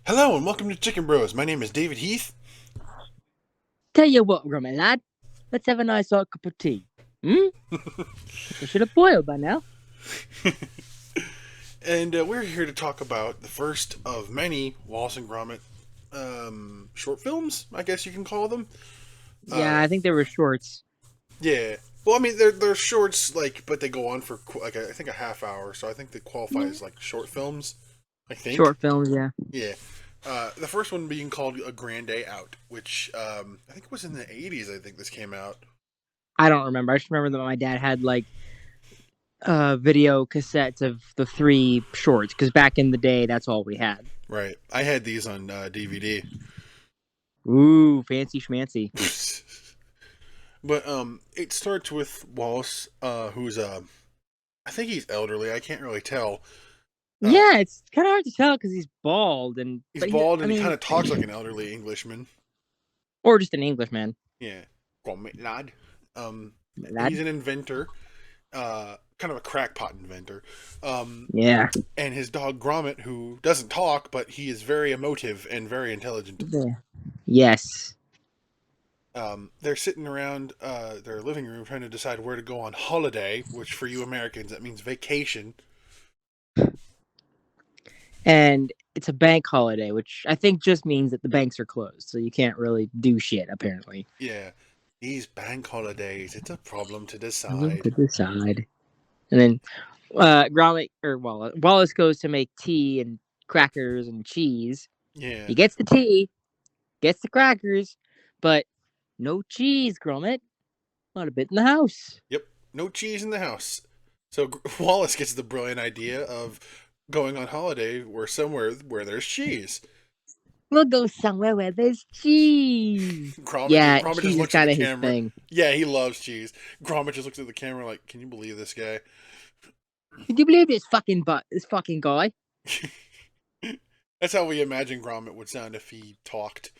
Hello and welcome to Chicken Bros. My name is David Heath. Tell you what, Grummy lad, let's have a nice hot cup of tea. Hmm? I should have boiled by now. And we're here to talk about the first of many Wallace and Gromit short films, I guess you can call them. Yeah, I think they were shorts. Yeah. Well, I mean, they're shorts, but they go on for I think a half hour, so I think they qualify Yeah. as like short films. I think. Short films, yeah. Yeah. The first one being called A Grand Day Out, which I think it was in the 80s. I think this came out. I don't remember. I just remember that my dad had like video cassettes of the three shorts because back in the day, that's all we had. Right. I had these on DVD. Ooh, fancy schmancy. But it starts with Wallace, who's I think he's elderly. I can't really tell. Uh, Yeah, it's kind of hard to tell because he's bald, he's but he, bald I and he kind mean, of talks like an elderly Englishman. or just an Englishman, Yeah, Gromit lad. lad. He's an inventor, kind of a crackpot inventor. Yeah. And his dog Gromit, who doesn't talk, but he is very emotive and very intelligent. Yeah. Yes. They're sitting around their living room trying to decide where to go on holiday, which for you Americans that means vacation. And it's a bank holiday, which I think just means that the banks are closed, so you can't really do shit. Apparently, Yeah, these bank holidays, it's a problem to I'm to decide. decide. And then Gromit or Wallace goes to make tea and crackers and cheese. Yeah, He gets the tea, gets the crackers, but no cheese. Gromit, not a bit in the house. yep, no cheese in the house. So Wallace gets the brilliant idea of going on holiday somewhere where there's cheese. We'll go somewhere where there's cheese. Yeah, Gromit just cheese is looks at the kind of his camera. thing. Yeah, he loves cheese. Gromit just looks at the camera like, "Can you believe this guy?" Can you believe this fucking guy? That's how we imagine Gromit would sound if he talked.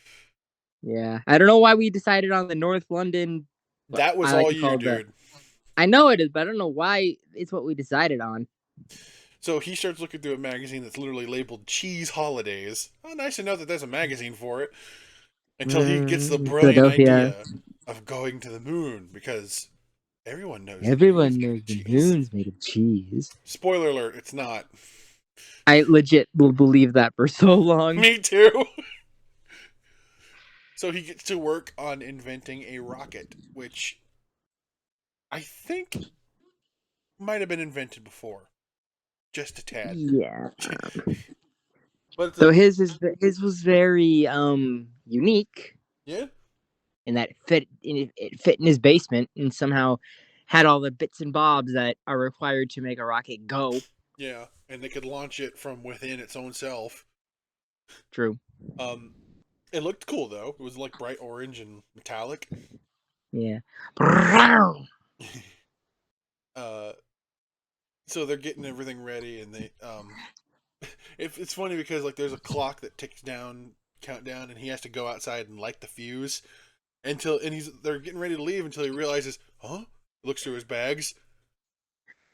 Yeah, I don't know why we decided on the North London. What That was I like all to you, call the. dude. I know it is, but I don't know why it's what we decided on. So he starts looking through a magazine that's literally labeled Cheese Holidays. Oh, nice to know that there's a magazine for it. Until he gets the brilliant Philadelphia. idea of going to the moon because everyone knows the moon's Everyone made knows of the cheese. moon's made of cheese. Spoiler alert, it's not. I legit will believe that for so long. Me too. So he gets to work on inventing a rocket, which I think might have been invented before. Just a tad. Yeah. But it's So his was very unique yeah? in that it fit in his basement and somehow had all the bits and bobs that are required to make a rocket go. Yeah. And they could launch it from within its own self. True. Um, it looked cool though. It was like bright orange and metallic. Yeah. uh, so they're getting everything ready, and it's funny because like there's a clock that ticks down, countdown, and he has to go outside and light the fuse they're getting ready to leave until he realizes, huh? Looks through his bags.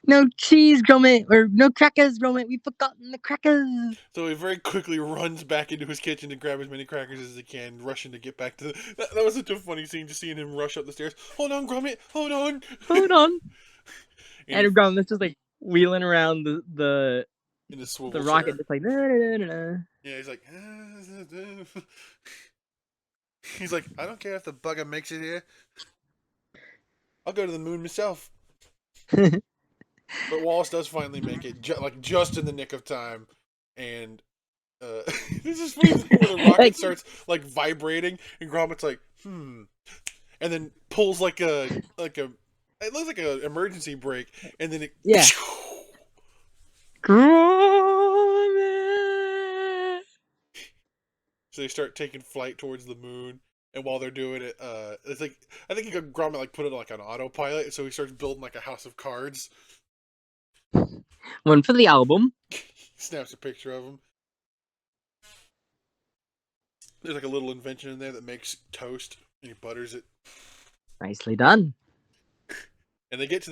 No cheese, Gromit, or no crackers, Gromit. We've forgotten the crackers. So he very quickly runs back into his kitchen to grab as many crackers as he can, rushing to get back to that was such a funny scene, just seeing him rush up the stairs. Hold on, Gromit, hold on. Hold on. And he, And Gromit just like wheeling around the in his the swivel rocket, chair. just like nah. Yeah, he's like, he's like, I don't care if the bugger makes it here. I'll go to the moon myself. But Wallace does finally make it, just in the nick of time, and this is funny thing where the rocket Like, starts like vibrating, and Gromit's like, and then pulls like a it looks like an emergency brake, and then it yeah. Gromit. so they start taking flight towards the moon. And while they're doing it, it's like I think Gromit like put it like on autopilot, so he starts building like a house of cards. One for the album. Snaps a picture of him. There's like a little invention in there that makes toast and he butters it. Nicely done. And they get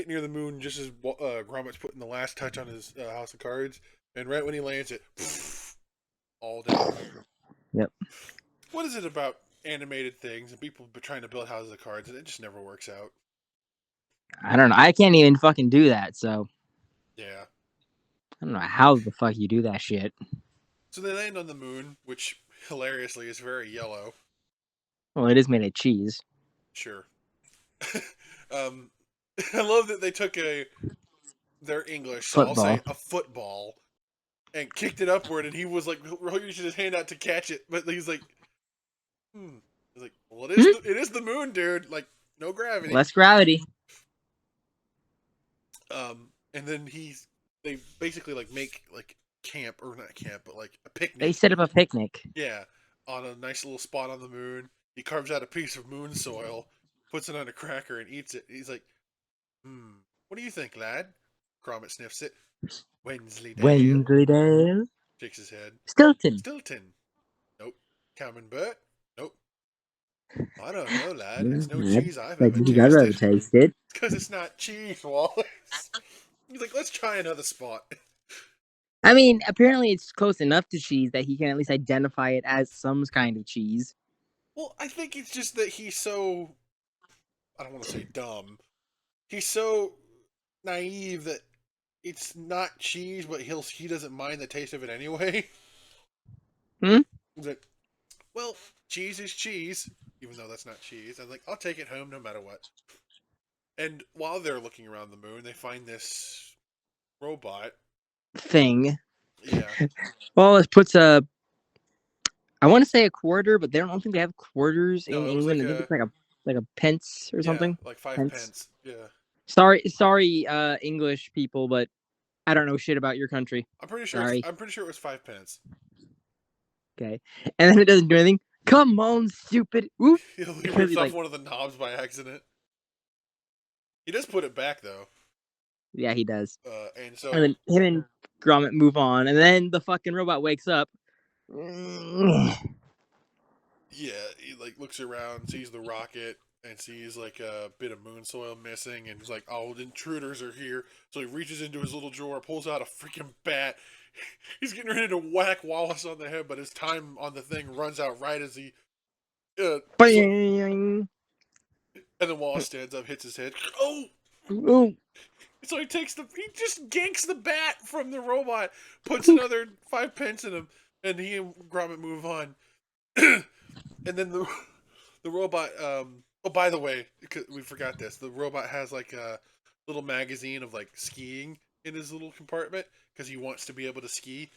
near the moon just as Gromit's putting the last touch on his house of cards, and right when he lands it, all down. Yep. What is it about animated things and people trying to build houses of cards and it just never works out? I don't know. I can't even fucking do that. So Yeah. I don't know how the fuck you do that shit. So they land on the moon, which hilariously is very yellow. Well, it is made of cheese. Sure. um, I love that they took their English, so I'll say Football. a football, and kicked it upward, and he was like reaching his hand out to catch it, but he's like, hmm. He's like, well, Hmm? it is the moon, dude. Like, no gravity. Less gravity. And then they basically like make like camp or not camp, but like a They picnic. set up a picnic. Yeah, on a nice little spot on the moon. He carves out a piece of moon soil, puts it on a cracker, and eats it. He's like, hmm, what do you think, lad? Gromit sniffs it. Wensleydale. Wensleydale. Shakes his head. Stilton. Stilton. Nope. Camembert. Nope. I don't know, lad. It's no That's cheese I've like ever cheese I've ever tasted. tasted. It's because it's not cheese, Wallace. He's like, let's try another spot. I mean, apparently it's close enough to cheese that he can at least identify it as some kind of cheese. Well, I think it's just that he's so, I don't want to say dumb. He's so naive that it's not cheese, but he doesn't mind the taste of it anyway. Hmm? He's like, well, cheese is cheese, even though that's not cheese. I'm like, I'll take it home no matter what. And while they're looking around the moon, they find this robot. Thing. Yeah, Well, it puts a. I want to say a quarter, but they don't think they have quarters in no, it was England. I think it's like a pence or yeah, something. like five Pence. pence. Yeah, Sorry, English people, but I don't know shit about your country. Sorry. I'm pretty sure it was 5 pence. Okay. And then it doesn't do anything. Come on, stupid. Oop. He Because rips he off like, one of the knobs by accident. He does put it back though, yeah, he does. and And so then him and Gromit move on, and then the fucking robot wakes up. yeah, he like looks around, sees the rocket, and sees like a bit of moon soil missing, and he's like, "Oh, the intruders are here!" So he reaches into his little drawer, pulls out a freaking bat. He's getting ready to whack Wallace on the head, but his time on the thing runs out right as he, sl- Bang. and then Wallace stands up, hits his head. Oh, Ooh. so he just ganks the bat from the robot, puts another 5 pence in him, and he and Gromit move on. And then the robot. Oh, by the way, we forgot this. The robot has like a little magazine of like skiing in his little compartment because he wants to be able to ski.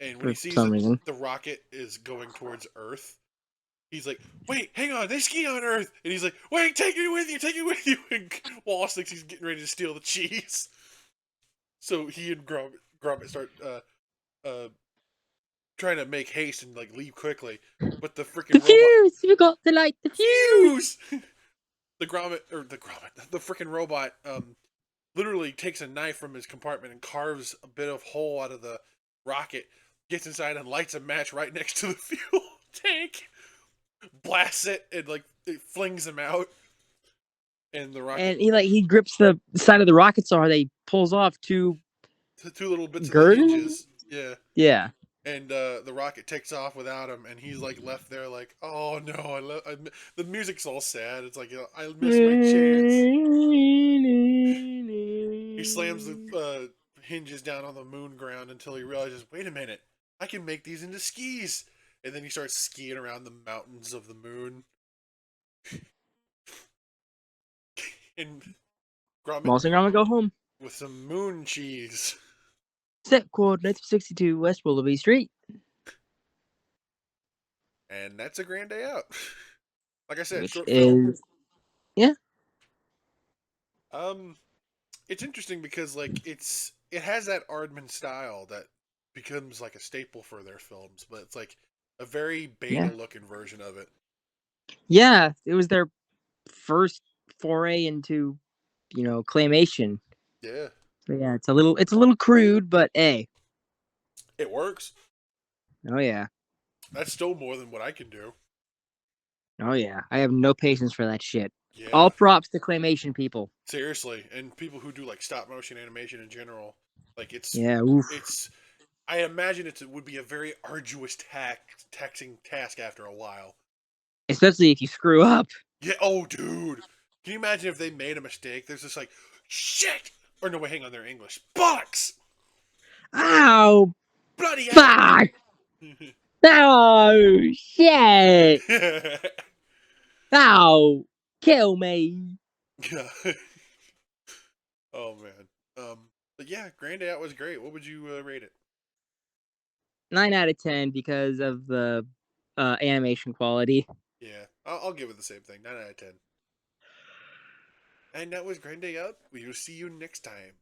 And when he For sees some that reason. the rocket is going towards Earth, he's like, "Wait, hang on, they ski on Earth." And he's like, "Wait, take me with you, take me with you." And Wallace thinks he's getting ready to steal the cheese. So he and Gromit start uh, trying to make haste and like leave quickly, but the The freaking robot fuse! We got to light the fuse! fuse. The freaking robot literally takes a knife from his compartment and carves a bit of hole out of the rocket, gets inside and lights a match right next to the fuel tank, blasts it, and like it flings him out, and the rocket, And he grips the side of the rocket star. They pulls off two the two little bits of the girdles. hinges, yeah, Yeah. and the rocket takes off without him, and he's like left there like, oh no, the music's all sad. It's like, I missed my chance. He slams the hinges down on the moon ground until he realizes, wait a minute, I can make these into skis. And then he starts skiing around the mountains of the moon. And Gromit Moss and Gromit go home. with some moon cheese. Set coordinates 62 West Willoughby Street. And that's a grand day out. Like I said, Which short film. is, yeah. Um, it's interesting because like it has that Aardman style that becomes like a staple for their films, but it's like a very beta Yeah. looking version of it. Yeah. It was their first foray into, claymation. Yeah, So yeah, it's a little crude, but hey. it works. Oh yeah. That's still more than what I can do. Oh yeah. I have no patience for that shit. All Yeah, props to claymation people. seriously, and people who do like stop motion animation in general, like Yeah, oof. it's I imagine it would be a very arduous taxing task after a while. Especially if you screw up. Yeah. Oh, dude. Can you imagine if they made a mistake? There's just like, shit. Or no, wait, hang on. They're English. Bollocks. Ow! Bloody hell. Fuck! Oh shit! Ow! Kill me! Yeah. Oh man. But yeah, Grand Day Out was great. What would you rate it? 9 out of 10 because of the animation quality. Yeah, I'll give it the same thing. 9 out of 10. And that was Grand Day Out. We will see you next time.